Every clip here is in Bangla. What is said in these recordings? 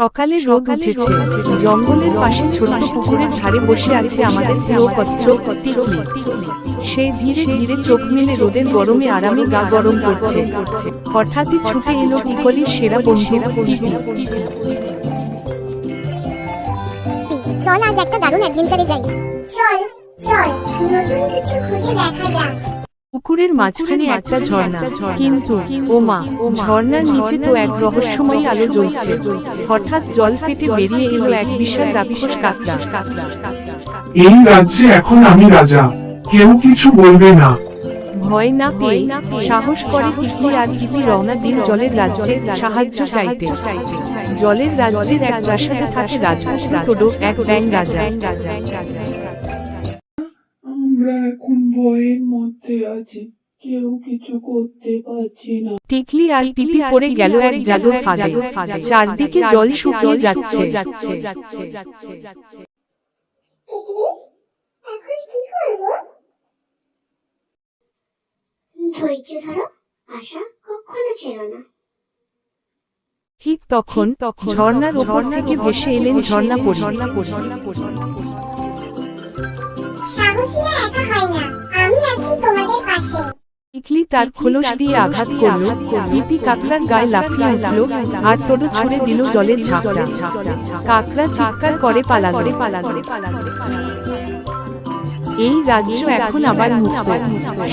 সকালে রোদ উঠেছে, জঙ্গলের পাশে ছোট্ট পুকুরের ধারে বসে আছে আমাদের প্রিয় কচ্ছপ টিকলি। সে ধীরে ধীরে চোখ মেলে রোদের গরমে আরামে গা গরম করছে। হঠাৎই ছুটে এলো টিকলির সেরা বন্ধু টিকলি। চল আজ একটা দারুণ অ্যাডভেঞ্চারে যাই। চল চল নতুন কিছু খুঁজে দেখা যাক। পুকুরের মাঝখানে একটা ঝর্ণা, কিন্তু ওমা, ঝর্ণার নিচে তো এক রহস্যময়ী আলো জ্বলছে। হঠাৎ জল ফেটে বেরিয়ে এলো এক বিশাল রাক্ষস কাকড়া। এই রাজ্যে এখন আমি রাজা, কেউ কিছু বলবে না। ভয় না পেয়ে সাহস করে টিকলি আর টিপি রওনা দিন জলের রাজ্যে সাহায্য চাইতে। জলের রাজ্যের এক প্রাসাদে থাকে রাজপুত্র টোডো, এক ব্যাঙ রাজা। আমরা এখন ভয়ের মধ্যে আছি, কেউ কিছু করতে পারছি না। টিকলি আর টিপি পড়ে গেল এক জাদুর ফাঁদে। চারদিকে জল শুকিয়ে যাচ্ছে। টিকলি, এখন কি করব? ধৈর্য ধরো, আশা কখনো ছেড়ো না। ঠিক তখন ঝর্ণার উপর থেকে ভেসে এলেন ঝর্ণা পরী। সাহসীরা একা হয় না, আমি আছি তোমাদের পাশে। টিকলি তার খোলস দিয়ে আঘাত করল, টিপি কাকড়ার গায়ে লাফিয়ে উঠল, আর টোডো ছুড়ে দিল জলের ঝাপটা। কাকড়া চিৎকার করে পালালো। এই রাজ্য এখন আবার মুক্ত।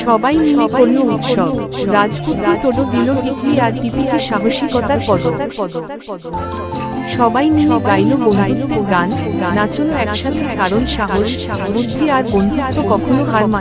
সবাই মিলে করল উৎসব। রাজপুত্র টোডো দিল টিকলি আর টিপিকে সাহসিকতার পদক। সবাই মিলে গাইল বন্ধুত্বের গান, নাচল একসাথে, কারণ সাহস, বুদ্ধি আর বন্ধুত্ব কখনো হার মানে।